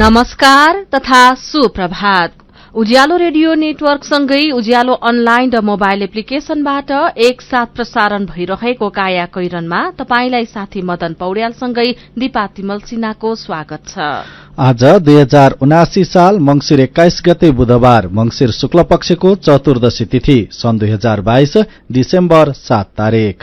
नमस्कार तथा सुप्रभात। उज्यालो रेडियो नेटवर्क सँगै उज्यालो अनलाइन र मोबाइल एप्लिकेशनबाट एकसाथ प्रसारण भइरहेको काया कैरनमा तपाईंलाई साथी मदन पौड्यालसँगै दिपा तिमल सिन्हाको स्वागत छ। आज 2079 साल मंसिर 21 गते बुधबार मंसिर शुक्ल पक्षको चतुर्दशी तिथि सन् 2022 डिसेम्बर 7 तारिक।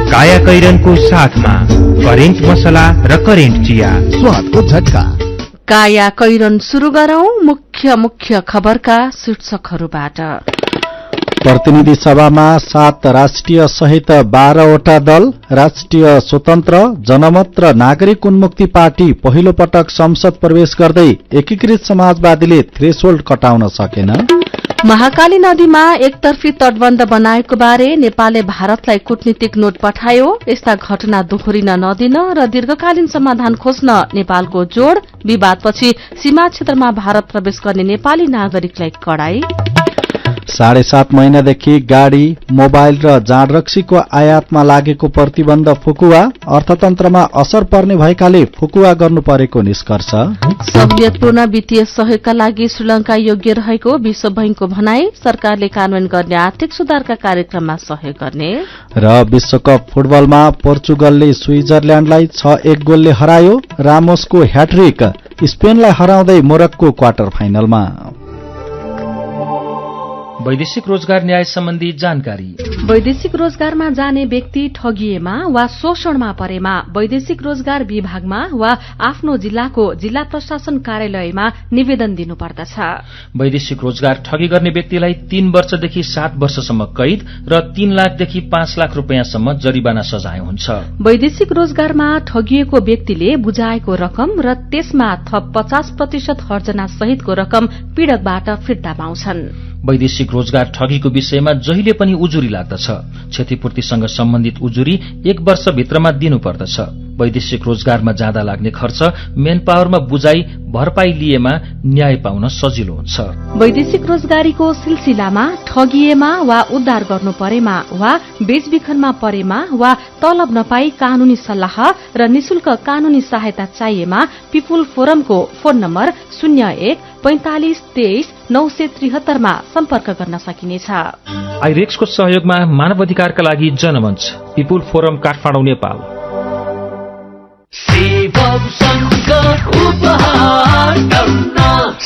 काया कैरनको साथमा करेन्ट मसला र करेन्ट चिया, स्वादको झट्का। काया कैरन शुरू गरौं मुख्य खबरका शीर्षकहरूबाट। प्रतिनिधि सभामा 7 राष्ट्रिय सहित 12वटा दल, राष्ट्रिय स्वतन्त्र जनमत र नागरिक उन्मुक्ति पार्टी पहिलो पटक संसद प्रवेश गर्दै एकीकृत समाजवादीले थ्रेसहोल्ड कटाउन सकेन। महाकाली नदीमा एकतर्फी तटबन्ध बनाएको बारे नेपालले भारतलाई कूटनीतिक नोट पठायो। यस्ता घटना दोहोरिन नदिन र दीर्घकालीन समाधान खोज्न नेपालको जोड़। विवादपछि सीमा क्षेत्रमा भारत प्रवेश गर्ने नेपाली नागरिकलाई कडाई। 7.5 महिनादेखि गाड़ी, मोबाइल र जाँड रक्सीको आयातमा लागेको प्रतिबन्ध फुकुवा, अर्थतन्त्रमा असर पर्ने भएकाले फुकुवा गर्नु परेको निष्कर्ष। सहुलियतपूर्ण वित्तीय सहयोगका लागि श्रीलंका योग्य रहेको विश्व बैंकको भनाई। सरकारले कार्यान्वयन गर्ने आर्थिक सुधारका कार्यक्रममा सहयोग गर्ने। र विश्वकप फुटबलमा पोर्चुगलले स्विजरल्याण्डलाई 6-1 गोलले हरायो। रामोसको ह्याट्रिक, स्पेनलाई हराउँदै मोरक्को क्वार्टर फाइनलमा। वैदेशिक रोजगार न्याय सम्बन्धी जानकारी। वैदेशिक रोजगारमा जाने व्यक्ति ठगिएमा वा शोषणमा परेमा वैदेशिक रोजगार विभागमा वा आफ्नो जिल्लाको जिल्ला प्रशासन कार्यालयमा निवेदन दिनुपर्दछ। वैदेशिक रोजगार ठगी गर्ने व्यक्तिलाई 3 वर्षदेखि 7 वर्षसम्म कैद र 3 लाखदेखि 5 लाख रुपियाँसम्म जरिवाना सजाय हुन्छ। वैदेशिक रोजगारमा ठगिएको व्यक्तिले बुझाएको रकम र त्यसमा थप 50% हर्जना सहितको रकम पीड़कबाट फिर्ता पाउँछन्। वैदेशिक रोजगार ठगीको विषयमा जहिले पनि उजुरी लाग्दछ। क्षतिपूर्तिसँग सम्बन्धित उजुरी 1 वर्षभित्रमा दिनुपर्दछ। वैदेशिक रोजगारमा जाँदा लाग्ने खर्च, मेन पावरमा बुझाइ भरपाई लिएमा न्याय पाउन सजिलो हुन्छ। वैदेशिक रोजगारीको सिलसिलामा ठगिएमा वा उद्धार गर्नु परेमा वा बेचबिखनमा परेमा वा तलब नपाई कानूनी सल्लाह र निशुल्क कानूनी सहायता चाहिएमा पिपुल फोरमको फोन नम्बर 01 45 23 973 मा सम्पर्क गर्न सकिनेछ। आइरेक्सको सहयोगमा मानव अधिकारका लागि जनमञ्च, people forum Kathmandu, Nepal.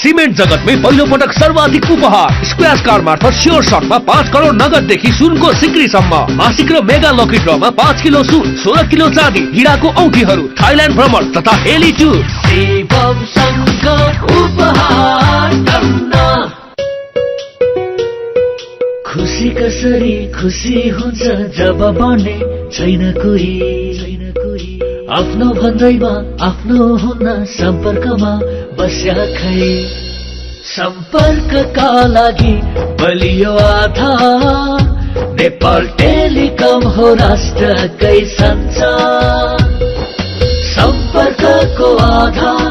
Cement जगतमै पहिलो पटक सर्वाधिक उपहार स्क्वाश कार मार्फत स्योर शटमा 5 करोड़ नगददेखि सुनको सिक्रीसम्म। मासिक र मेगा लकी ड्रमा 5 किलो सुन, 16 किलो चाँदी, हिराको औँठीहरू, थाइल्याण्ड भ्रमण तथा हेली टुर। खुसी कसरी खुसी हुन्छ जब बने छैन कोही, आफ्नो भन्दैमा आफ्नो हुन सम्पर्कमा बस्या खै। सम्पर्कका लागि बलियो आधार नेपाल टेलिकम हो राष्ट्रकै सञ्चार। सम्पर्कको आधार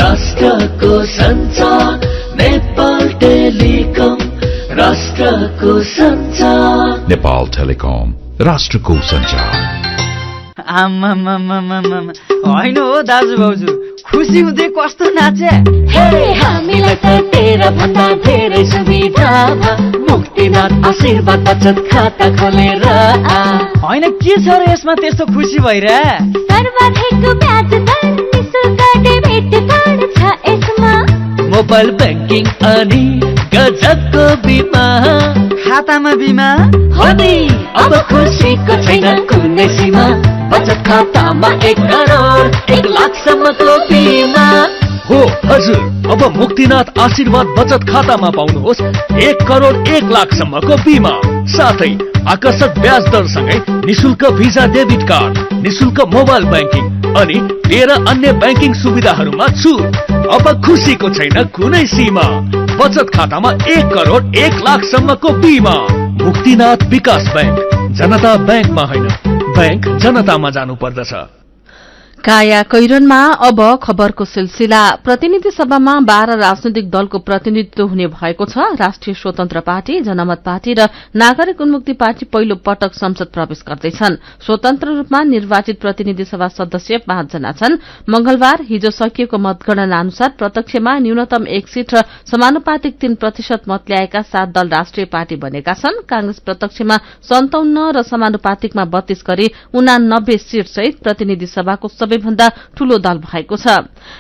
राष्ट्रको सञ्चार, नेपाल टेलिकम राष्ट्रको सञ्चार। नेपाल टेलिकम राष्ट्रको सञ्चार। होइन हो दाजु भाउजू, खुसी हुँदै कस्तो नाचे। हामीलाई त तेरा भन्दा धेरै सुविधा मुक्तिनाथ आशीर्वाद बचत खाता खोलेर। होइन के छ र यसमा त्यस्तो खुसी भइरा? सर्वाधिक ब्याज दर, निशुल्क डेबिट कार्ड छ यसमा, मोबाइल ब्याङ्किङ अनि गजबको बिमा। खातामा बिमा हो नि, अब खुसीको छैन कुनै सीमा। बचत खातामा 1 करोड 1 लाखसम्मको बिमा हो हजुर। अब मुक्तिनाथ आशीर्वाद बचत खातामा पाउनुहोस् 1 करोड 1 लाखसम्मको बिमा, साथै आकर्षक ब्याज दरसँगै निशुल्क भिजा डेबिट कार्ड, निशुल्क मोबाइल ब्याङ्किङ अनि 13 अन्य ब्याङ्किङ सुविधाहरूमा छुट। अब खुसीको छैन कुनै सीमा। बचत खातामा 1 करोड 1 लाखसम्मको बिमा। मुक्तिनाथ विकास बैंक, जनता बैंकमा होइन, बैंक जनतामा जानु पर्दछ। काया कैरनमा अब खबरको सिलसिला। प्रतिनिधि सभामा 12 राजनैतिक दलको प्रतिनिधित्व हुने भएको छ। राष्ट्रिय स्वतन्त्र पार्टी, जनमत पार्टी र नागरिक उन्मुक्ति पार्टी पहिलो पटक संसद प्रवेश गर्दैछन्। स्वतन्त्र रूपमा निर्वाचित प्रतिनिधि सभा सदस्य 5 जना छन्। मंगलबार हिजो सकिएको मतगणना अनुसार प्रत्यक्षमा न्यूनतम 1 सीट र समानुपातिक 3% मत ल्याएका 7 दल राष्ट्रिय पार्टी बनेका छन्। कांग्रेस प्रत्यक्षमा 57 र समानुपातिकमा 32 गरी 89 सीट सहित प्रतिनिधि सभाको सबैभन्दा ठूलो दल भएको छ।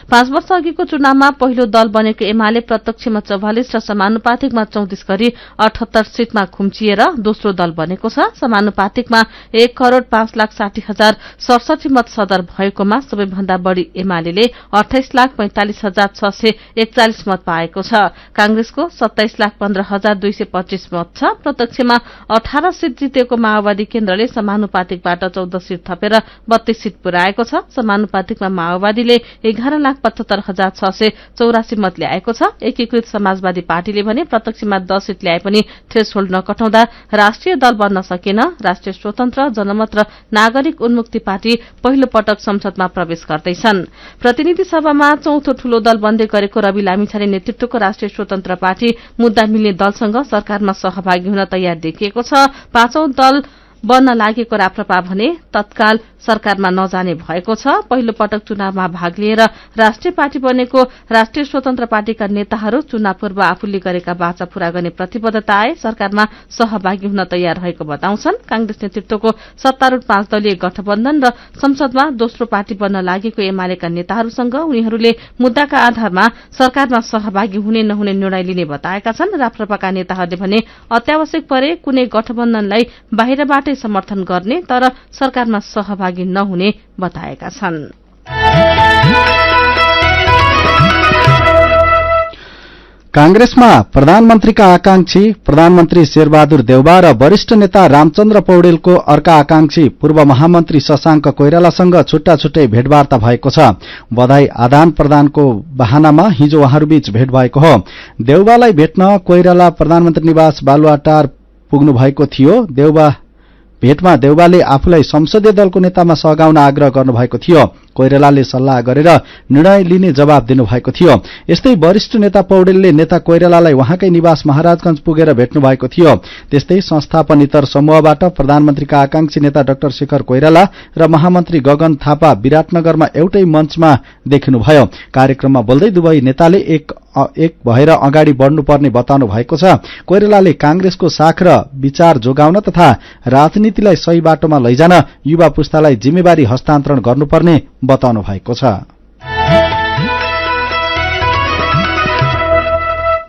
5 वर्ष अघिको चुनावमा पहिलो दल बनेको एमाले प्रत्यक्षमा 44 र समानुपातिकमा 34 गरी 78 सीटमा खुम्चिएर दोस्रो दल बनेको छ। समानुपातिकमा 1,05,60,067 मत सदर भएकोमा सबैभन्दा बढ़ी एमाले 28,45,641 मत पाएको छ। कांग्रेसको 27,15,225 मत छ। प्रत्यक्षमा 18 सीट जितेको माओवादी केन्द्रले समानुपातिकबाट 14 सीट थपेर 32 सीट पुर्याएको छ। समानुपातिकमा माओवादीले 11,75,684 मत ल्याएको छ। एकीकृत समाजवादी पार्टीले भने प्रत्यक्षमा 10 सीट ल्याए पनि थ्रेसहोल्ड नकटाउँदा राष्ट्रिय दल बन्न सकेन। राष्ट्रिय स्वतन्त्र, जनमत र नागरिक उन्मुक्ति पार्टी पहिलो पटक संसदमा प्रवेश गर्दैछन्। प्रतिनिधि सभामा चौथो ठूलो दल बन्दै गरेको रवि लामिछाने नेतृत्वको राष्ट्रिय स्वतन्त्र पार्टी मुद्दा मिल्ने दलसँग सरकारमा सहभागी हुन तयार देखिएको छ। 5औं दल बन्न लागेको राप्रपा भने तत्काल सरकारमा नजाने भएको छ। पहिलो पटक चुनावमा भाग लिएर राष्ट्रिय पार्टी बनेको राष्ट्रिय स्वतन्त्र पार्टीका नेताहरू चुनाव पूर्व आफूले गरेका वाचा पूरा गर्ने प्रतिबद्धता आए सरकारमा सहभागी हुन तयार रहेको बताउँछन्। कांग्रेस नेतृत्वको सत्तारूढ़ 5 दलीय गठबन्धन र संसदमा दोस्रो पार्टी बन्न लागेको एमालेका नेताहरूसँग उनीहरूले मुद्दाका आधारमा सरकारमा सहभागी हुने नहुने निर्णय लिने बताएका छन्। राप्रपाका नेताहरूले भने अत्यावश्यक परे कुनै गठबन्धनलाई बाहिरबाटै समर्थन गर्ने तर सरकारमा सहभागी नहुने बताएका छन्। कांग्रेसमा प्रधानमन्त्रीका आकांक्षी प्रधानमन्त्री शेरबहादुर देउबा र वरिष्ठ नेता रामचन्द्र पौडेलको अर्का आकांक्षी पूर्व महामन्त्री शशांक कोइरालासँग छुट्टा छुट्टै भेटवार्ता भएको छ। बधाई आदान प्रदानको बहानामा हिजो उहाँहरूबीच भेट भएको हो। देउबालाई भेट्न कोइराला प्रधानमन्त्री निवास बालुवाटार पुग्नु भएको थियो। भेटमा देउबाले आफूलाई संसदीय दलको नेतामा सघाउन आग्रह गर्नुभएको थियो। कोइरालाले सल्लाह गरेर निर्णय लिने जवाब दिनुभएको थियो। यस्तै वरिष्ठ नेता पौडेलले नेता कोइरालालाई उहाँकै निवास महाराजगंज पुगेर भेट्नु भएको थियो। त्यस्तै संस्थापन इतर समूहबाट प्रधानमन्त्रीका आकांक्षी नेता डाक्टर शेखर कोइराला र महामन्त्री गगन थापा विराटनगरमा एउटै मञ्चमा देखिनुभयो। कार्यक्रममा बोल्दै दुवै नेताले एक भएर अगाडि बढ्नुपर्ने बताउनु भएको छ। कोइरालाले कांग्रेसको साख र विचार जोगाउन तथा राजनीतिलाई सही बाटोमा लैजान युवा पुस्तालाई जिम्मेवारी हस्तान्तरण गर्नुपर्ने बताउनु भएको छ।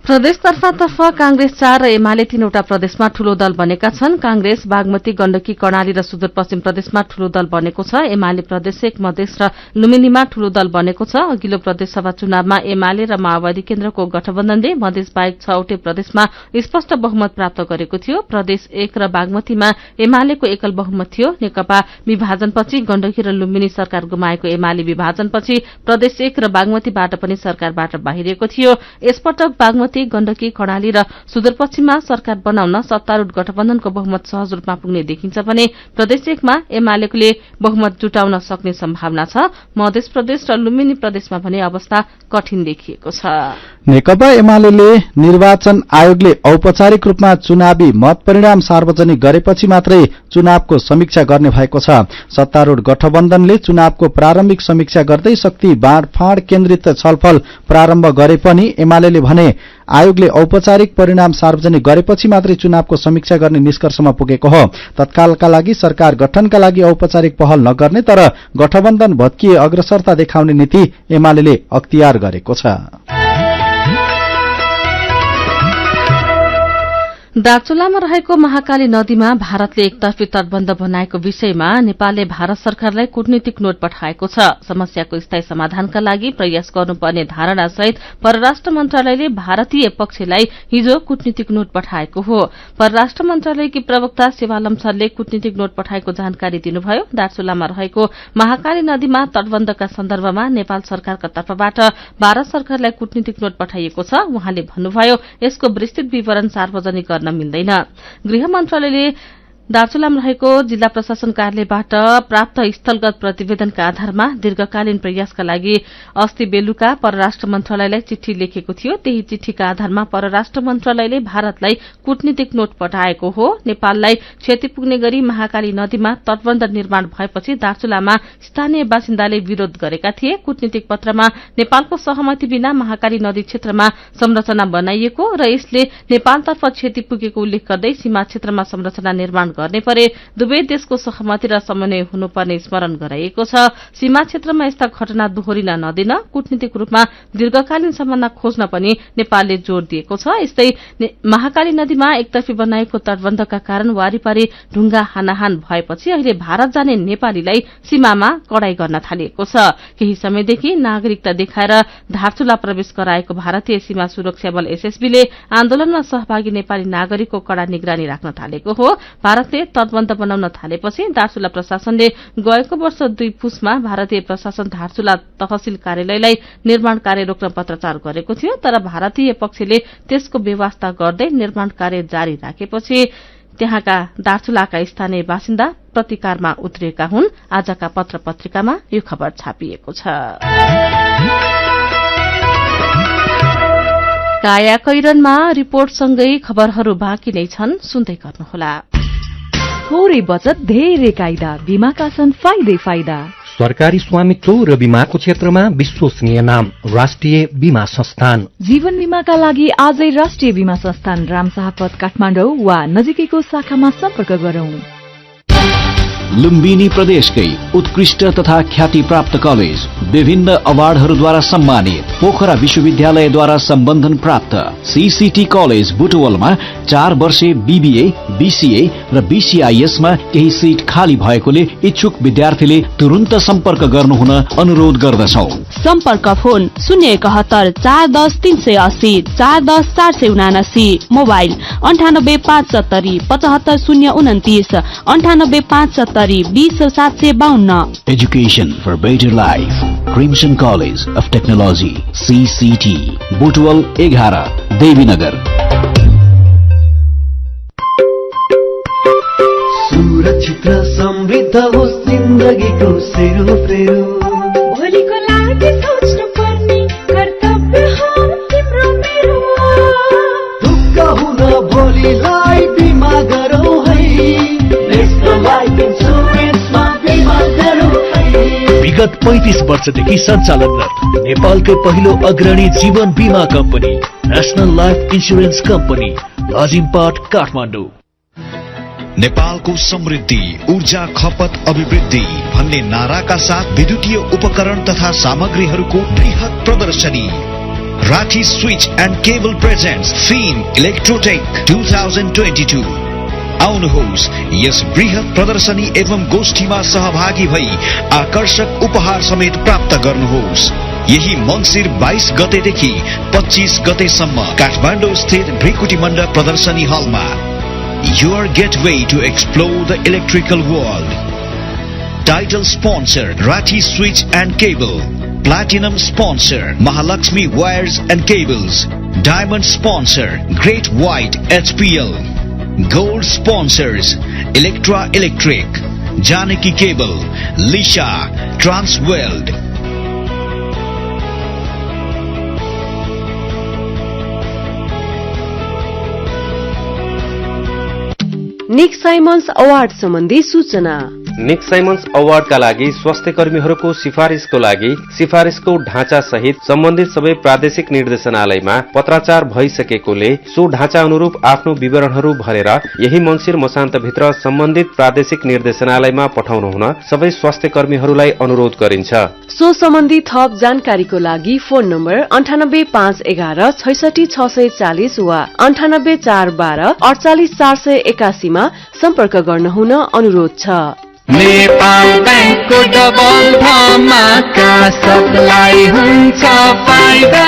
प्रदेश तर्फातर्फ कांग्रेस 4 र एमाले 3वटा प्रदेशमा ठूलो दल बनेका छन्। कांग्रेस बागमती, गण्डकी, कर्णाली र सुदूरपश्चिम प्रदेशमा ठूलो दल बनेको छ। एमाले प्रदेश 1, मधेस र लुम्बिनीमा ठूलो दल बनेको छ। अघिल्लो प्रदेशसभा चुनावमा एमाले र माओवादी केन्द्रको गठबन्धनले मधेस बाहेक 6वटै प्रदेशमा स्पष्ट बहुमत प्राप्त गरेको थियो। प्रदेश 1 र बागमतीमा एमालेको एकल बहुमत थियो। नेकपा विभाजनपछि गण्डकी र लुम्बिनी सरकार गुमाएको एमाले विभाजनपछि प्रदेश 1 र बागमतीबाट पनि सरकारबाट बाहिरिएको थियो। यसपटक बागमती, गण्डकी, कर्णाली र सुदूरपश्चिममा सरकार बनाउन सत्तारूढ़ गठबन्धनको बहुमत सहज रूपमा पुग्ने देखिन्छ भने प्रदेश 1 मा एमालेले बहुमत जुटाउन सक्ने सम्भावना छ। मध्य प्रदेश र लुम्बिनी प्रदेशमा भने अवस्था कठिन देखिएको छ। नेकपा एमाले निर्वाचन आयोगले औपचारिक रूपमा चुनावी मत परिणाम सार्वजनिक गरेपछि मात्रै चुनावको समीक्षा गर्ने भएको छ। सत्तारूढ़ गठबन्धनले चुनावको प्रारम्भिक समीक्षा गर्दै शक्ति बाँडफाँड केन्द्रित छलफल प्रारम्भ गरे पनि एमाले भने आयोगले औपचारिक परिणाम सार्वजनिक गरेपछि मात्रै चुनावको समीक्षा गर्ने निष्कर्षमा पुगेको हो। तत्कालका लागि सरकार गठनका लागि औपचारिक पहल नगर्ने तर गठबन्धन भत्किए अग्रसरता देखाउने नीति एमाले अख्तियार गरेको छ। दार्चुलामा रहेको महाकाली नदीमा भारतले एकतर्फी तटबन्ध बनाएको विषयमा नेपालले भारत सरकारलाई कूटनीतिक नोट पठाएको छ। समस्याको स्थायी समाधानका लागि प्रयास गर्नुपर्ने धारणासहित परराष्ट्र मन्त्रालयले भारतीय पक्षलाई हिजो कूटनीतिक नोट पठाएको हो। परराष्ट्र मन्त्रालयकी प्रवक्ता शिवालम्छरले कूटनीतिक नोट पठाएको जानकारी दिनुभयो। दार्चुलामा रहेको महाकाली नदीमा तटबन्धका सन्दर्भमा नेपाल सरकारका तर्फबाट भारत सरकारलाई कूटनीतिक नोट पठाइएको छ। उहाँले भन्नुभयो यसको विस्तृत विवरण सार्वजनिक गर्न मिल्दैन। गृह मन्त्रालयले दार्चुलामा रहेको जिल्ला प्रशासन कार्यालयबाट प्राप्त स्थलगत प्रतिवेदनका आधारमा दीर्घकालीन प्रयासका लागि अस्ति बेलुका परराष्ट्र मन्त्रालयलाई चिठी लेखेको थियो। त्यही चिठीका आधारमा परराष्ट्र मन्त्रालयले भारतलाई कूटनीतिक नोट पठाएको हो। नेपाललाई क्षति पुग्ने गरी महाकाली नदीमा तटबन्ध निर्माण भएपछि दार्चुलामा स्थानीय बासिन्दाले विरोध गरेका थिए। कूटनीतिक पत्रमा नेपालको सहमति बिना महाकाली नदी क्षेत्रमा संरचना बनाइएको र यसले नेपालतर्फ क्षति पुगेको उल्लेख गर्दै सीमा क्षेत्रमा संरचना निर्माण गर्ने परे दुवै देशको सहमति र समन्वय हुनुपर्ने स्मरण गराइएको छ। सीमा क्षेत्रमा यस्ता घटना दोहोरिन नदिन कूटनीतिक रूपमा दीर्घकालीन समाधान खोज्न पनि नेपालले जोड़ दिएको छ। यस्तै महाकाली नदीमा एकतर्फी बनाएको तटबन्धका कारण वारिपारी ढुंगा हानाहान भएपछि अहिले भारत जाने नेपालीलाई सीमामा कडाई गर्न थालिएको छ। केही समयदेखि नागरिकता देखाएर धारचुला प्रवेश गराएको भारतीय सीमा सुरक्षा बल एसएसबीले आन्दोलनमा सहभागी नेपाली नागरिकको कड़ा निगरानी राख्न थालेको हो। भारतले तटबन्ध बनाउन थालेपछि दार्चुला प्रशासनले गएको वर्ष 2 पुसमा भारतीय प्रशासन धारचुला तहसील कार्यालयलाई निर्माण कार्य रोक्न पत्राचार गरेको थियो। तर भारतीय पक्षले त्यसको व्यवस्था गर्दै निर्माण कार्य जारी राखेपछि त्यहाँका दार्चुलाका स्थानीय बासिन्दा प्रतिकारमा उत्रिएका हुन्। आजका पत्र पत्रिकामा यो खबर छापिएको छ। कायाकैरनमा रिपोर्टसँगै खबरहरू बाँकी नै छन्, सुन्दै गर्नुहोला। थोरै बचत धेरै कायदा, बीमाका छन् फाइदै फाइदा। सरकारी स्वामित्व र बीमाको क्षेत्रमा विश्वसनीय नाम राष्ट्रिय बीमा संस्थान। जीवन बीमाका लागि आजै राष्ट्रिय बीमा संस्थान रामशाहपथ काठमाडौँ वा नजिकैको शाखामा सम्पर्क गरौं। लुम्बिनी प्रदेशकै उत्कृष्ट तथा ख्याति प्राप्त कलेज, विभिन्न अवार्डहरूद्वारा सम्मानित, पोखरा विश्वविद्यालयद्वारा सम्बन्धन प्राप्त सीसीटी कलेज बुटवलमा 4 वर्षे बीबीए, बीसीए र बीसीआईएसमा केही सीट खाली भएकोले इच्छुक विद्यार्थीले तुरुन्त सम्पर्क गर्नुहुन अनुरोध गर्दछौ। सम्पर्क phone 071 410 380 410 479, mobile 98 570 75 029 98 570 20752। Education for better life. Crimson College of Technology, CCT, Butwal 11, Devinagar. सुरक्षित र समृद्ध होस् जिन्दगीको सेरोफेरो। भोलिको लागि सोच्नु पर्ने कर्तव्य हो तिम्रो मेरो। ढुक्क हुन भोलिलाई बिमा गरौँ है। नेशनल लाइफ इन्सुरेन्समा बिमा गरौँ है। विगत 35 वर्षदेखि सञ्चालनरत नेपालकै पहिलो अग्रणी जीवन बीमा company national life insurance company, Lazimpat, Kathmandu. नेपालको समृद्धि, ऊर्जा खपत अभिवृद्धि भन्ने नाराका साथ विद्युतीय उपकरण तथा सामग्रीहरूको बृहत प्रदर्शनी Rathi switch and cable presents फिन इलेक्ट्रोटेक 2022। आउनुहोस् यस बृहत प्रदर्शनी एवं गोष्ठीमा सहभागी भई आकर्षक उपहार समेत प्राप्त गर्नुहोस्। यही मङ्सिर 22 गतेदेखि 25 गतेसम्म काठमाडौँ स्थित भ्रिकुटी मण्डप प्रदर्शनी हलमा। Your gateway to explore the electrical world. Title sponsor Rathi Switch and Cable. Platinum sponsor Mahalakshmi Wires and Cables. Diamond sponsor Great White HPL. Gold sponsors Electra Electric, Janaki Cable, Lisha, Transworld. Nick Simons award सम्बन्धी सूचना। निक Simons अवार्डका लागि स्वास्थ्य कर्मीहरूको सिफारिसको लागि सिफारिसको ढाँचा सहित सम्बन्धित सबै प्रादेशिक निर्देशनालयमा पत्राचार भइसकेकोले सो ढाँचा अनुरूप आफ्नो विवरणहरू भरेर यही मङ्सिर मसान्तभित्र सम्बन्धित प्रादेशिक निर्देशनालयमा पठाउनु हुन सबै स्वास्थ्य कर्मीहरूलाई अनुरोध गरिन्छ। सो सम्बन्धी थप जानकारीको लागि फोन नम्बर 98511 66640 वा 98412 48481 मा सम्पर्क गर्न हुन अनुरोध छ। नेपाल बैंकको डबल धमाका सबलाई हुन्छ फाइदा।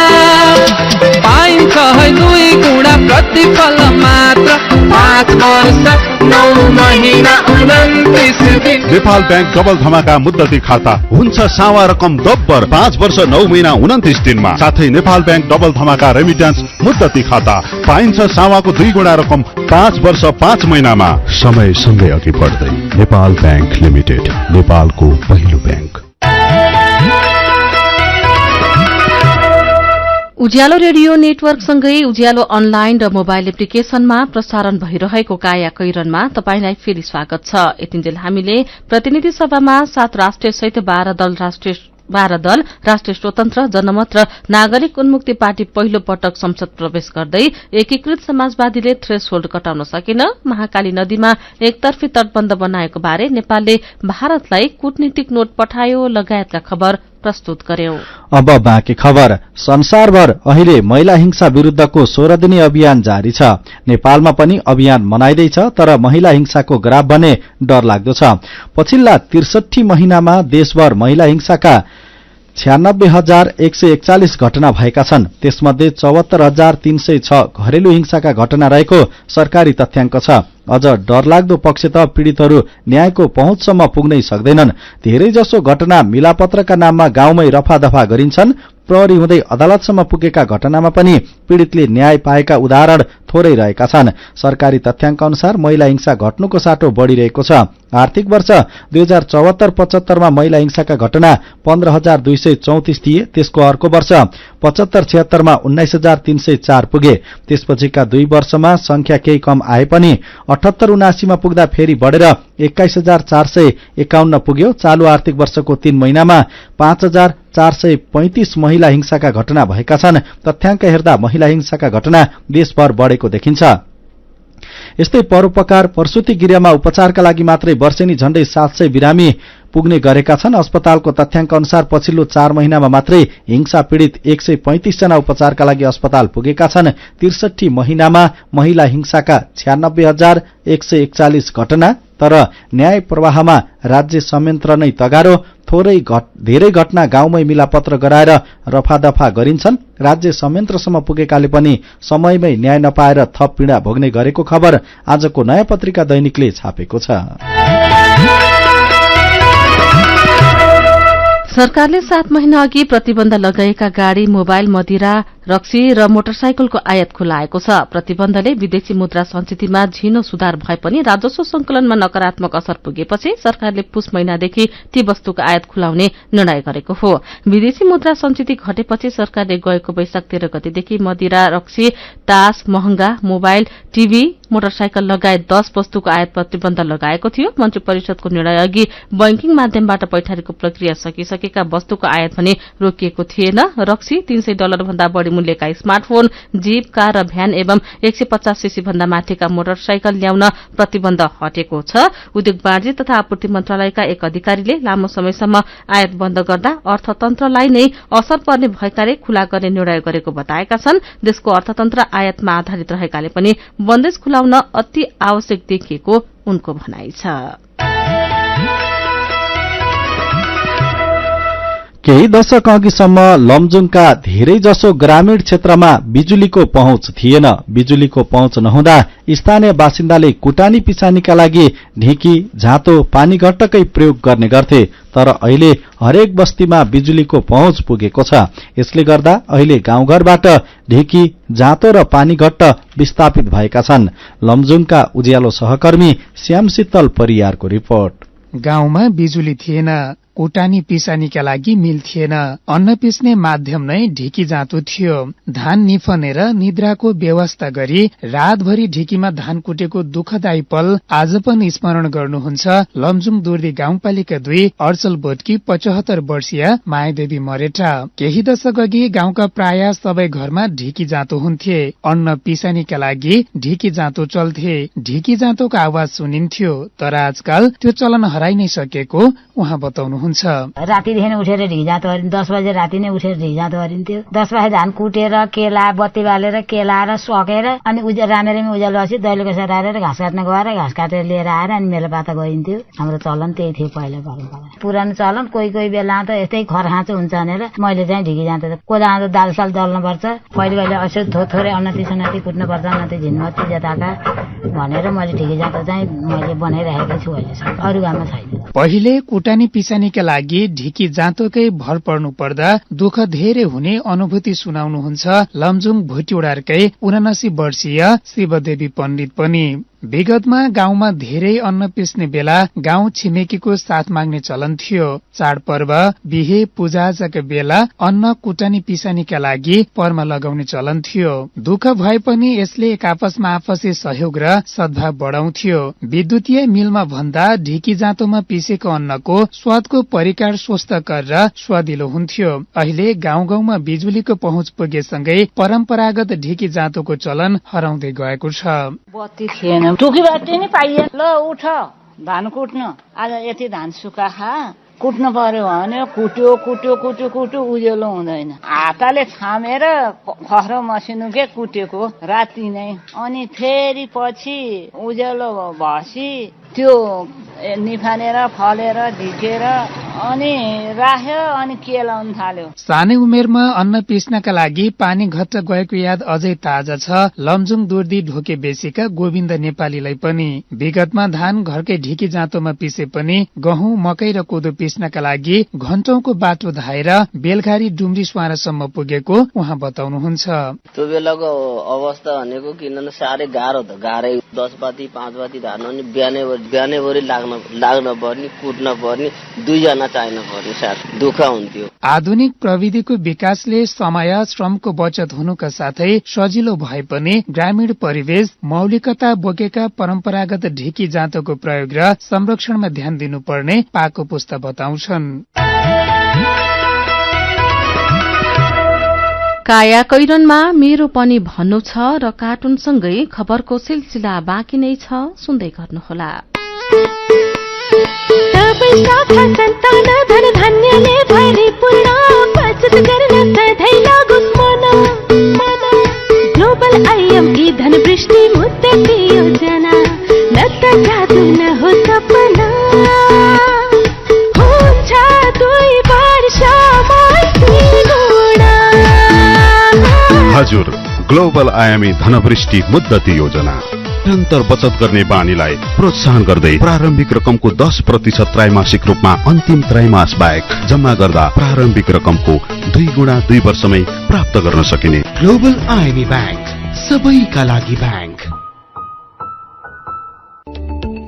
छ है 2 गुणा प्रतिफल मात्र 5 वर्ष 9 महिना 29 दिन। नेपाल बैंक डबल धमाका मुद्दती खाता हुन्छ सावा रकम दोब्बर 5 वर्ष 9 महिना 29 दिनमा। साथै नेपाल बैंक डबल धमाका रेमिट्यान्स मुद्दती खाता पाइन्छ सावाको 2 गुणा रकम 5 वर्ष 5 महिनामा। समय सँगै अघि बढ्दै नेपाल बैंक लिमिटेड, नेपालको पहिलो बैंक। उज्यालो रेडियो नेटवर्कसँगै उज्यालो अनलाइन र मोबाइल एप्लिकेशनमा प्रसारण भइरहेको काया कैरनमा तपाईंलाई फेरि स्वागत छ। यतिन्जेल हामीले प्रतिनिधि सभामा 7 राष्ट्रिय सहित 12 दल राष्ट्रिय स्वतन्त्र, जनमत र नागरिक उन्मुक्ति पार्टी पहिलो पटक संसद प्रवेश गर्दै एकीकृत समाजवादीले थ्रेसहोल्ड कटाउन सकेन, महाकाली नदीमा एकतर्फी तटबन्ध बनाएको बारे नेपालले भारतलाई कूटनीतिक नोट पठायो लगायतका खबर प्रस्तुत गर्यौं। अब बाँकी खबर। संसारभर अहिले महिला हिंसा विरूद्धको 16 दिने अभियान जारी छ। नेपालमा पनि अभियान मनाइदैछ, तर महिला हिंसाको ग्राफ भने डरलाग्दो छ। पछिल्ला 63 महिनामा देशभर महिला हिंसाका 96,141 घटना भएका छन्। त्यसमध्ये 74,306 घरेलु हिंसाका घटना रहेको सरकारी तथ्याङ्क छ। अझ डरलाग्दो पक्ष त पीड़ितहरू न्यायको पहुँचसम्म पुग्नै सक्दैनन्। धेरैजसो घटना मिलापत्रका नाममा गाउँमै रफादफा गरिन्छन्। प्रहरी हुँदै अदालतसम्म पुगेका घटनामा पनि पीड़ितले न्याय पाएका उदाहरण थोरै रहेका छन्। सरकारी तथ्याङ्क अनुसार महिला हिंसा घट्नुको साटो बढ़िरहेको छ। आर्थिक वर्ष 2074-75 मा महिला हिंसाका घटना 15,234 थिए। त्यसको अर्को वर्ष 75-76 मा 19,304 पुगे। त्यसपछिका 2 वर्षमा संख्या केही कम आए पनि 78-79 मा पुग्दा फेरि बढेर 21,451 पुग्यो। चालू आर्थिक वर्षको 3 महिनामा 5,435 महिला हिंसाका घटना भएका छन्। तथ्याङ्क हेर्दा महिला हिंसाका घटना देशभर बढेको देखिन्छ। यस्तै परोपकार प्रसूति गृहमा उपचारका लागि मात्रै वर्षेनी झण्डै 700 बिरामी पुग्ने गरेका छन्। अस्पतालको तथ्याङ्क अनुसार पछिल्लो 4 महिनामा मात्रै हिंसा पीड़ित 135 जना उपचारका लागि अस्पताल पुगेका छन्। 63 महिनामा महिला हिंसाका 96,141 घटना, तर न्याय प्रवाहमा राज्य संयन्त्र नै तगारो। धेरै घटना गाउँमै मिलापत्र गराएर रफादफा गरिन्छन्। राज्य संयन्त्रसम्म पुगेकाले पनि समयमै न्याय नपाएर थप पीड़ा भोग्ने गरेको खबर आजको नयाँ पत्रिका दैनिकले छापेको छ। सरकारले 7 महिना अघि प्रतिबन्ध लगाएका गाड़ी, मोबाइल, मदिरा, रक्सी र मोटरसाइकलको आयात खुलाएको छ। प्रतिबन्धले विदेशी मुद्रा संचितिमा झिनो सुधार भए पनि राजस्व संकलनमा नकारात्मक असर पुगेपछि सरकारले पुस महिनादेखि ती वस्तुको आयात खुलाउने निर्णय गरेको हो। विदेशी मुद्रा संचिति घटेपछि सरकारले गएको वैशाख 13 गतेदेखि मदिरा, रक्सी, तास, महंगा, मोबाइल, टीभी, मोटरसाइकल लगायत 10 वस्तुको आयात प्रतिबन्ध लगाएको थियो। मन्त्री परिषदको निर्णय अघि बैंकिङ माध्यमबाट पैठारीको प्रक्रिया सकिसकेका वस्तुको आयात भने रोकिएको थिएन। रक्सी, $300 भन्दा बढ़ी मूल्यका स्मार्टफोन, जीप, कार र भ्यान एवं 150 सीसी भन्दा माथिका मोटरसाइकल ल्याउन प्रतिबन्ध हटेको छ। उद्योग वाणिज्य तथा आपूर्ति मन्त्रालयका एक अधिकारीले लामो समयसम्म आयात बन्द गर्दा अर्थतन्त्रलाई नै असर पर्ने भएकाले खुला गर्ने निर्णय गरेको बताएका छन्। देशको अर्थतन्त्र आयातमा आधारित रहेकाले पनि बन्देज खुलाउन अति आवश्यक देखिएको उनको भनाइ छ। केही दशक अघिसम्म लमजुङका धेरैजसो ग्रामीण क्षेत्रमा बिजुलीको पहुँच थिएन। बिजुलीको पहुँच नहुँदा स्थानीय बासिन्दाले कुटानी पिसानीका लागि ढिकी, झाँतो, पानी घट्टकै प्रयोग गर्ने गर्थे। तर अहिले हरेक बस्तीमा बिजुलीको पहुँच पुगेको छ। यसले गर्दा अहिले गाउँघरबाट ढिकी, झाँतो र पानी घट्ट विस्थापित भएका छन्। लमजुङका उज्यालो सहकर्मी श्याम शीतल परियारको रिपोर्ट। गाउँमा बिजुली थिएन, कुटानी पिसानीका लागि मिल थिएन, अन्न पिस्ने माध्यम नै ढिकी जाँतो थियो। धान निफनेर निद्राको व्यवस्था गरी रातभरि ढिकीमा धान कुटेको दुःखदायी पल आज पनि स्मरण गर्नुहुन्छ लमजुङ दुर्दी गाउँपालिका 2 अर्चल बोटकी 75 वर्षीय मायादेवी मरेटा। केही दशक अघि गाउँका प्राय सबै घरमा ढिकी जाँतो हुन्थे। अन्न पिसानीका लागि ढिकी जाँतो चल्थे। ढिकी जाँतोको आवाज सुनिन्थ्यो, तर आजकल त्यो चलन हराइ नै सकेको उहाँ बताउनु बताउनुहुन्छ। रातिदेखि उठेर ढिकजाँतो गरिन्, 10 बजे राति नै उठेर ढिकजाँतो गरिन्थ्यो। 10 बजे धान कुटेर केला बत्ती बालेर केलाएर सकेर अनि रामेरमी उज्यालोपछि दैलो कसरी राखेर घाँस काट्न गएर घाँस काटेर लिएर आएर अनि मेलापाता गरिन्थ्यो। हाम्रो चलन त्यही थियो पहिला परम्परा। पुरानो चलन कोही बेला त यस्तै खरखाँचो हुन्छ भनेर मैले चाहिँ ढिकिजाँतो कोदाँतो दालसाल दल्नुपर्छ, कहिले यसो थोरै अन्नति सन्नति कुट्नुपर्छ, अन्नति झिनमती जताका भनेर मैले ढिकिजाँतो चाहिँ मैले बनाइराखेको छु अहिलेसम्म, अरू गाउँमा छैन। पहिले कुटानी पिसानीका लागि ढिकी जाँतोकै भर पर्नु पर्दा दुःख धेरै हुने अनुभूति सुनाउनुहुन्छ लमजुङ भुटिउडारकै 79 वर्षीय शिवदेवी पण्डित पनि। विगतमा गाउँमा धेरै अन्न पिस्ने बेला गाउँ छिमेकीको साथ माग्ने चलन थियो। चाडपर्व बिहे पूजाआजाका बेला अन्न कुटानी पिसानीका लागि परमा लगाउने चलन थियो। दुःख भए पनि यसले एक आपसमा आपसी सहयोग र सद्भाव बढाउँथ्यो। विद्युतीय मिलमा भन्दा ढिकी जाँतोमा पिसेको अन्नको स्वादको परिकार स्वस्थकर र स्वादिलो हुन्थ्यो। अहिले गाउँ गाउँमा बिजुलीको पहुँच पुगेसँगै परम्परागत ढिकी जाँतोको चलन हराउँदै गएको छ। बत्ती थिएन, टुकीबाटी नै पाइएन। ल उठ धान कुट्नु, आज यति धान सुक्खा खा, कुट्नु पर्यो भने कुट्यो कुट्यो कुट्यो कुट्यो उज्यालो हुँदैन। हातले छामेर खस्रो मसिनो के कुटेको राति नै, अनि फेरि पछि उज्यालो भसी त्यो निफानेर फलेर ढिकेर अनि राख्यो अनि केलाउन थाल्यो। सानै उमेरमा अन्न पिस्नका लागि पानी घट्ट गएको याद अझै ताजा छ लमजुङ दुर्दी ढोके बेसीका गोविन्द नेपालीलाई पनि। विगतमा धान घरकै ढिकी जाँतोमा पिसे पनि गहुँ मकै र कोदो पिस्नका लागि घण्टौंको बाटो धाएर बेलघारी डुम्री स्वारासम्म पुगेको उहाँ बताउनुहुन्छ। त्यो बेलाको अवस्था भनेको किन साह्रै गाह्रो त गाह्रै 10 पाती 5 पाती धान अनि बिहानैभरि लाग्न पर्ने कुट्न पर्ने 2 जना चाहिन पर्ने साथ दुःख हुन्थ्यो। आधुनिक प्रविधिको विकासले समय श्रमको बचत हुनुका साथै सजिलो भए पनि ग्रामीण परिवेश मौलिकता बोकेका परम्परागत ढिकी जाँतोको प्रयोग र संरक्षणमा ध्यान दिनुपर्ने पाको पुस्ता बताउँछन्। काया कैरनमा मेरो पनि भन्नु छ र कार्टुनसँगै खबरको सिलसिला बाँकी नै छ, सुन्दै गर्नुहोला। सन्तान धन धान्यले भरिपूर्ण बचत गर्न सधैँ लागोस् मन। ग्लोबल आइएमई धन वृष्टि मुद्दती योजना न त जादु न हो सपना, हुन्छ 2 वर्षमा गुणा। हजुर, ग्लोबल आयामी धनवृष्टि मुद्दती योजना निरन्तर बचत गर्ने बानीलाई प्रोत्साहन गर्दै प्रारम्भिक रकमको 10% त्रैमासिक रूपमा अन्तिम त्रैमास बाहेक जम्मा गर्दा प्रारम्भिक रकमको 2 गुणा 2 वर्षमै प्राप्त गर्न सकिने ग्लोबल आइएमई बैंक, सबैका लागि बैंक।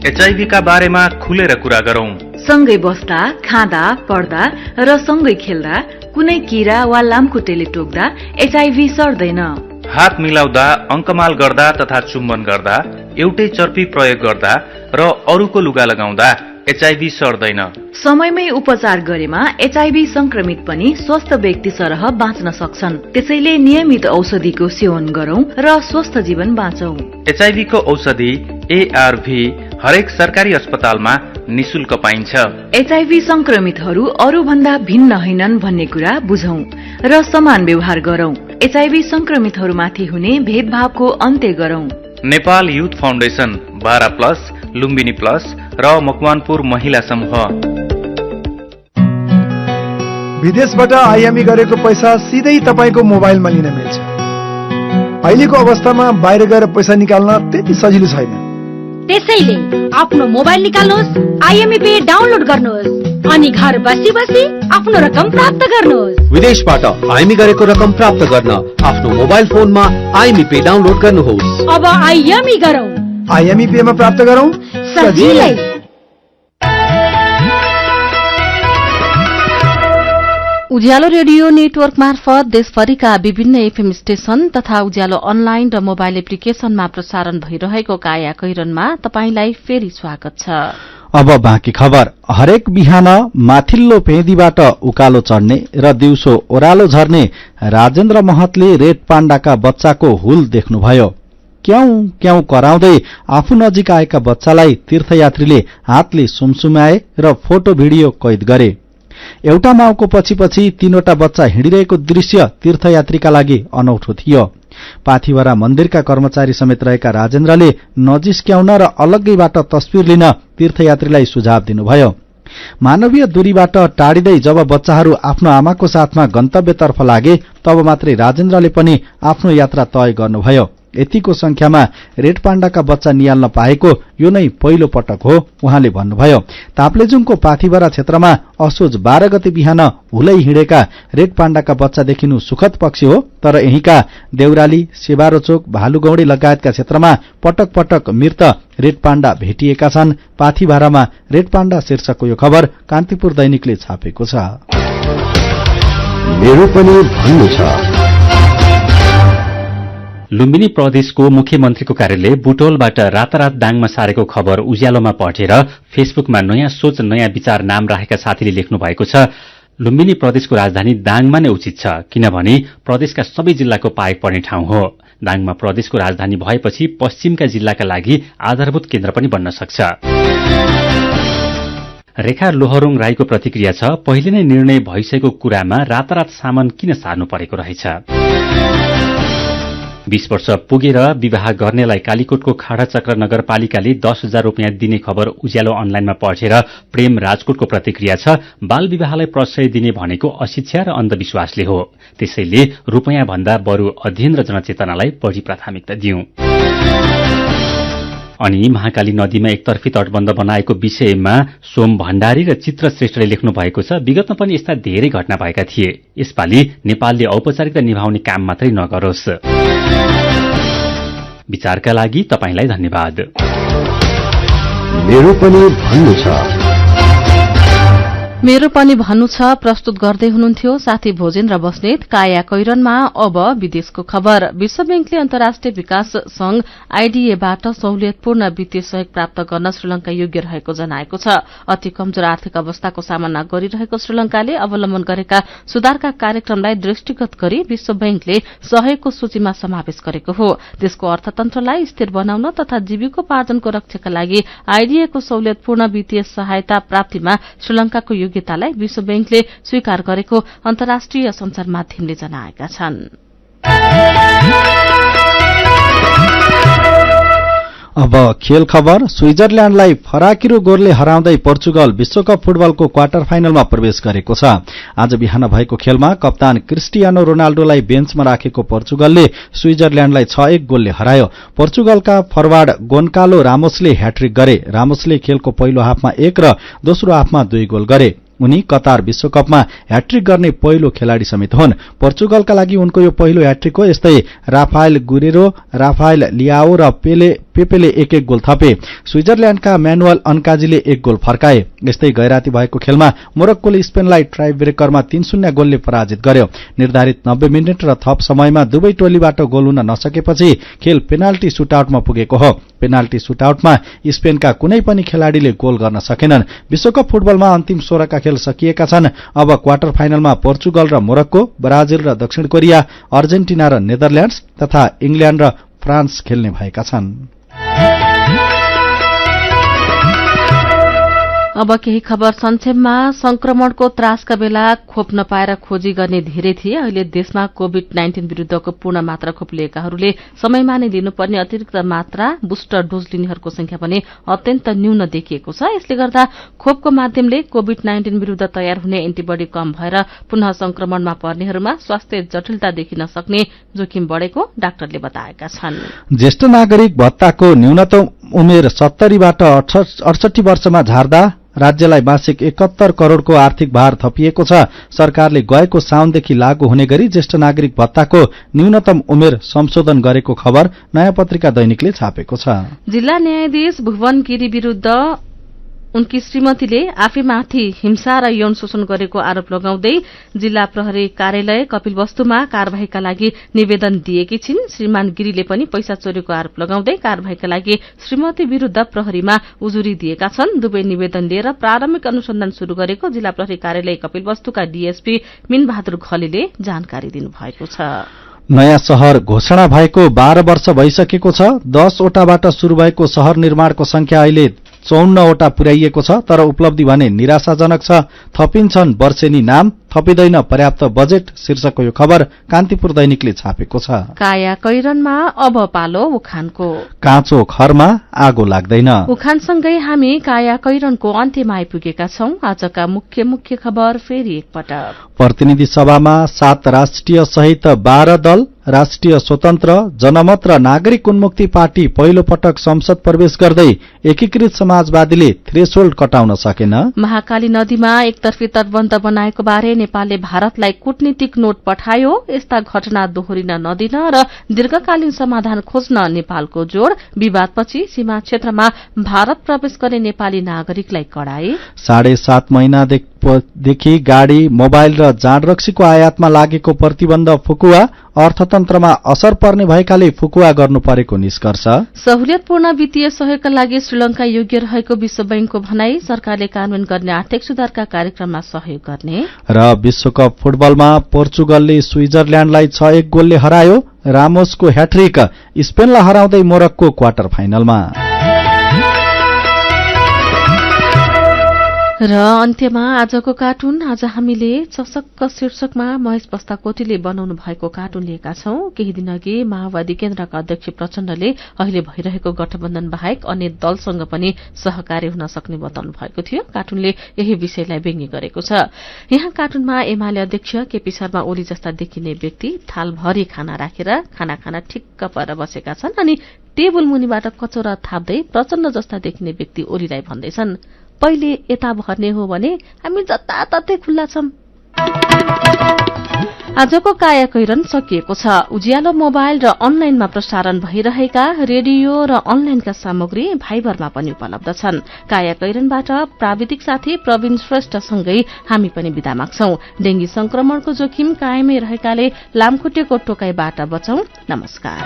एचआईभी का बारेमा खुलेर कुरा गरौं। सँगै बस्दा, खाँदा, पढ्दा र सँगै खेल्दा कुनै कीरा वा लामखुट्टेले टोक्दा एचआईभी सर्दैन। हात मिलाउँदा, अंकमाल गर्दा तथा चुम्बन गर्दा, एउटै चर्पी प्रयोग गर्दा र अरूको लुगा लगाउँदा एचआईभी सर्दैन। समयमै उपचार गरेमा एचआईभी संक्रमित पनि स्वस्थ व्यक्ति सरह बाँच्न सक्छन्। त्यसैले नियमित औषधिको सेवन गरौं र स्वस्थ जीवन बाँचौं। एचआईभी को औषधि एआरभी हरेक सरकारी अस्पतालमा निशुल्क पाइन्छ। एचआईभी संक्रमितहरू अरू भन्दा भिन्न होइनन् भन्ने कुरा बुझौं र समान व्यवहार गरौं। एचआईभी संक्रमितहरूमाथि हुने भेदभावको अन्त्य गरौं। Nepal youth foundation 12+, Lumbini plus र मकवानपुर महिला समूह। विदेशबाट आइएमई गरेको पैसा सिधै तपाईको मोबाइलमा लिन मिल्छ। अहिलेको अवस्थामा बाहिर गएर पैसा निकाल्न त्यति सजिलो छैन। त्यसैले आफ्नो मोबाइल निकाल्नुहोस्, आइएमई पे डाउनलोड गर्नुहोस् अनि घर बसी बसी आफ्नो रकम प्राप्त गर्नुहोस्। विदेशबाट आइएमई गरेको रकम प्राप्त गर्न आफ्नो मोबाइल फोनमा आइएमई पे डाउनलोड गर्नुहोस्। अब आइएमई गरौँ, आइएमई पे मा प्राप्त गरौँ सजिलै। उज्यालो रेडियो नेटवर्क मार्फत देशभरिका विभिन्न एफएम स्टेशन तथा उज्यालो अनलाइन र मोबाइल एप्लिकेशनमा प्रसारण भइरहेको काया कैरनमा तपाईंलाई फेरि स्वागत छ। अब बाँकी खबर। हरेक बिहान माथिल्लो पेदीबाट उकालो चढ्ने र दिउँसो ओह्रालो झर्ने राजेन्द्र महतले रेड पाण्डाका बच्चाको हुल देख्नुभयो। क्याउ क्याउ कराउँदै आफू नजिक आएका बच्चालाई तीर्थयात्रीले हातले सुमसुमाए र फोटो भिडियो कैद गरे। एउटा माउको पछि 3वटा बच्चा हिँडिरहेको दृश्य तीर्थयात्रीका लागि अनौठो थियो। पाथिभरा मन्दिरका कर्मचारी समेत रहेका राजेन्द्रले नजिस्क्याउन र अलग्गैबाट तस्बिर लिन तीर्थयात्रीलाई सुझाव दिनुभयो। मानवीय दूरीबाट टाढिँदै जब बच्चाहरू आफ्नो आमाको साथमा गन्तव्यतर्फ लागे तब मात्रै राजेन्द्रले पनि आफ्नो यात्रा तय गर्नुभयो। यतिको संख्यामा रेड पाण्डाका बच्चा निहाल्न पाएको यो नै पहिलो पटक हो उहाँले भन्नुभयो। ताप्लेजुङको पाथिभरा क्षेत्रमा असोज 12 गते बिहान हुलै हिँडेका रेड पाण्डाका बच्चा देखिनु सुखद पक्ष हो, तर यहीँका देउराली, सेवारोचोक, भालुगौडी लगायतका क्षेत्रमा पटक पटक मृत रेड पाण्डा भेटिएका छन्। पाथिभरामा रेड पाण्डा शीर्षकको यो खबर कान्तिपुर दैनिकले छापेको छ। मेरो पनि भन्नु छ। लुम्बिनी प्रदेशको मुख्यमन्त्रीको कार्यालय बुटोलबाट रातारात दाङमा सारेको खबर उज्यालोमा पढेर फेसबुकमा नयाँ सोच नयाँ विचार नाम राखेका साथीले लेख्नु भएको छ। लुम्बिनी प्रदेशको राजधानी दाङमा नै उचित छ, किनभने प्रदेशका सबै जिल्लाको पाएक पर्ने ठाउँ हो। दाङमा प्रदेशको राजधानी भएपछि पश्चिमका जिल्लाका लागि आधारभूत केन्द्र पनि बन्न सक्छ। रेखा लोहरुङ राईको प्रतिक्रिया छ, पहिले नै निर्णय भइसकेको कुरामा रातारात सामान किन सार्नु परेको रहेछ। 20 वर्ष पुगेर विवाह गर्नेलाई कालीकोटको खाडाचक्र नगरपालिकाले 10,000 रुपियाँ दिने खबर उज्यालो अनलाइनमा पढेर प्रेम राजकोटको प्रतिक्रिया छ, बाल विवाहलाई प्रश्रय दिने भनेको अशिक्षा र अन्धविश्वासले हो, त्यसैले रुपियाँ भन्दा बरु अध्ययन र जनचेतनालाई बढी प्राथमिकता दिउँ। अनि महाकाली नदीमा एकतर्फी तटबन्ध बनाएको विषयमा सोम भण्डारी र चित्र श्रेष्ठले लेख्नु भएको छ, विगतमा पनि यस्ता धेरै घटना भएका थिए, यसपालि नेपालले औपचारिकता निभाउने काम मात्रै नगरोस्। विचारका लागि तपाईलाई धन्यवाद। मेरो पनि भन्नु छ। मेरो पनि भन्नु छ प्रस्तुत गर्दै हुनुहुन्थ्यो साथी भोजेन्द्र बस्नेत। काया कैरनमा अब विदेशको खबर। विश्व बैंकले अन्तर्राष्ट्रिय विकास संघ आईडीएबाट सहुलियतपूर्ण वित्तीय सहयोग प्राप्त गर्न श्रीलंका योग्य रहेको जनाएको छ। अति कमजोर आर्थिक अवस्थाको सामना गरिरहेको श्रीलंकाले अवलम्बन गरेका सुधारका कार्यक्रमलाई दृष्टिगत गरी विश्व बैंकले सहयोगको सूचीमा समावेश गरेको हो। देशको अर्थतन्त्रलाई स्थिर बनाउन तथा जीविकोपार्जनको रक्षाका लागि आईडीएको सहुलियतपूर्ण वित्तीय सहायता प्राप्तिमा श्रीलंकाको योग्यतालाई विश्व बैंकले स्वीकार गरेको अन्तर्राष्ट्रिय संचार माध्यमले जनाएका छन्। अब खेल खबर। स्विजरल्याण्डलाई फराकिलो गोलले हराउँदै पोर्चुगल विश्वकप फुटबलको क्वार्टर फाइनलमा प्रवेश गरेको छ। आज बिहान भएको खेलमा कप्तान क्रिस्टियानो रोनाल्डोलाई बेन्चमा राखेको पोर्चुगलले स्विजरल्याण्डलाई 6-1 गोलले हरायो। पोर्चुगलका फरवार्ड गोन्कालो रामोसले ह्याट्रिक गरे। रामोसले खेलको पहिलो हाफमा 1 र दोस्रो हाफमा 2 गोल गरे। उनी कतार विश्वकपमा ह्याट्रिक गर्ने पहिलो खेलाड़ी समेत हुन्। पोर्चुगलका लागि उनको यो पहिलो ह्याट्रिक हो। यस्तै राफायल गुरेरो, राफायल लियाओ र पेपेले 1-1 गोल थपे। स्विजरल्याण्डका म्यानुअल अन्काजीले 1 गोल फर्काए। यस्तै गैराती भएको खेलमा मोरक्कोले स्पेनलाई टाई ब्रेकरमा 3-0 गोलले पराजित गर्यो। निर्धारित 90 मिनेट र थप समयमा दुवै टोलीबाट गोल हुन नसकेपछि खेल पेनाल्टी सुटआउटमा पुगेको हो। पेनाल्टी सुटआउटमा स्पेनका कुनै पनि खेलाड़ीले गोल गर्न सकेनन्। विश्वकप फुटबलमा अन्तिम 16 का खेल सकिएका छन्। अब क्वार्टर फाइनलमा पोर्चुगल र मोरक्को, ब्राजिल र दक्षिण कोरिया, अर्जेन्टिना र नेदरल्याण्ड्स तथा इंग्ल्याण्ड र फ्रान्स खेल्ने भएका छन्। अब केही खबर संक्षेपमा। संक्रमणको त्रासका बेला खोप नपाएर खोजी गर्ने धेरै थिए। अहिले देशमा कोभिड-19 विरूद्धको पूर्ण मात्रा खोप लिएकाहरूले समयमा नै लिनुपर्ने अतिरिक्त मात्रा बुस्टर डोज लिनेहरूको संख्या पनि अत्यन्त न्यून देखिएको छ। यसले गर्दा खोपको माध्यमले कोभिड-19 विरूद्ध तयार हुने एन्टिबडी कम भएर पुनः संक्रमणमा पर्नेहरूमा स्वास्थ्य जटिलता देखिन सक्ने जोखिम बढ़ेको डाक्टरले बताएका छन्। ज्येष्ठ नागरिक भत्ताको न्यूनतम उमेर 70बाट 68 वर्षमा झार्दा राज्यलाई मासिक 71 करोड़को आर्थिक भार थपिएको छ। सरकारले गएको साउनदेखि लागू हुने गरी ज्येष्ठ नागरिक भत्ताको न्यूनतम उमेर संशोधन गरेको खबर नयाँ पत्रिका दैनिकले छापेको छ। जिल्ला न्यायाधीश भुवन गिरी विरूद्ध उनकी श्रीमतीले आफैमाथि हिंसा र यौन शोषण गरेको आरोप लगाउँदै जिल्ला प्रहरी कार्यालय कपिलवस्तुमा कार्यवाहीका लागि निवेदन दिएकी छिन्। श्रीमान गिरीले पनि पैसा चोरीको आरोप लगाउँदै कार्यवाहीका लागि श्रीमती विरूद्ध प्रहरीमा उजुरी दिएका छन्। दुवै निवेदन लिएर प्रारम्भिक अनुसन्धान शुरू गरेको जिल्ला प्रहरी कार्यालय कपिलवस्तुका डीएसपी मीनबहादुर खलेले जानकारी दिनुभएको छ। नयाँ शहर घोषणा भएको 12 वर्ष भइसकेको छ। 10 वटाबाट शुरू भएको शहर निर्माणको संख्या अहिले 54 वटा पुर्याइएको छ, तर उपलब्धि भने निराशाजनक छ। थपिन्छन् वर्षेनी नाम, थपिँदैन पर्याप्त बजेट शीर्षकको यो खबर कान्तिपुर दैनिकले छापेको छ। काया कैरनमा अब पालो उखानको। काँचो खरमा आगो लाग्दैन। उखानसँगै हामी काया कैरनको अन्त्यमा आइपुगेका छौं। आजका मुख्य खबर फेरि एकपटक। प्रतिनिधि सभामा 7 राष्ट्रिय सहित 12 दल, राष्ट्रिय स्वतन्त्र, जनमत र नागरिक उन्मुक्ति पार्टी पहिलो पटक संसद प्रवेश गर्दै एकीकृत समाजवादीले थ्रेसोल्ड कटाउन सकेन। महाकाली नदीमा एकतर्फी तटबन्ध बनाएको बारे नेपालले भारतलाई कूटनीतिक नोट पठायो। यस्ता घटना दोहोरिन नदिन र दीर्घकालीन समाधान खोज्न नेपालको जोड़। विवादपछि सीमा क्षेत्रमा भारत प्रवेश गर्ने नेपाली नागरिकलाई कडाई। 7.5 महिनादेखि गाड़ी, मोबाइल र जाँड रक्सीको आयातमा लागेको प्रतिबन्ध फुकुवा, अर्थतन्त्रमा असर पर्ने भएकाले फुकुवा गर्नु परेको निष्कर्ष। सहुलियतपूर्ण वित्तीय सहयोगका लागि श्रीलंका योग्य रहेको विश्व बैंकको भनाई। सरकारले कार्यान्वयन गर्ने आर्थिक सुधारका कार्यक्रममा सहयोग गर्ने। र विश्वकप फुटबलमा पोर्चुगलले स्विजरल्याण्डलाई 6-1 गोलले हरायो। रामोसको ह्याट्रिक स्पेनलाई हराउँदै मोरक्को क्वार्टर फाइनलमा। र अन्त्यमा आजको कार्टुन। आज हामीले चसक्क शीर्षकमा महेश बस्ताकोटीले बनाउनु भएको कार्टुन लिएका छौं। केही दिन अघि माओवादी केन्द्रका अध्यक्ष प्रचण्डले अहिले भइरहेको गठबन्धन बाहेक अन्य दलसँग पनि सहकार्य हुन सक्ने बताउनु भएको थियो। कार्टुनले यही विषयलाई व्यङ्ग्य गरेको छ। यहाँ कार्टुनमा एमाले अध्यक्ष केपी शर्मा ओली जस्ता देखिने व्यक्ति थालभरि खाना राखेर खाना ठिक्क परेर बसेका छन् अनि टेबल मुनिबाट कचौरा थाप्दै प्रचण्ड जस्ता देखिने व्यक्ति ओलीलाई भन्दैछन्, पहिले यता भर्ने हो भने हामी जताततै खुल्ला छौं। आजको काया कैरन सकिएको छ। उज्यालो मोबाइल र अनलाइनमा प्रसारण भइरहेका रेडियो र अनलाइनका सामग्री भाइबरमा पनि उपलब्ध छन्। काया कैरनबाट प्राविधिक साथी प्रवीण श्रेष्ठसँगै हामी पनि बिदा माग्छौं। डेंगी संक्रमणको जोखिम कायमै रहेकाले लामखुट्टेको टोकाइबाट बचौं। नमस्कार।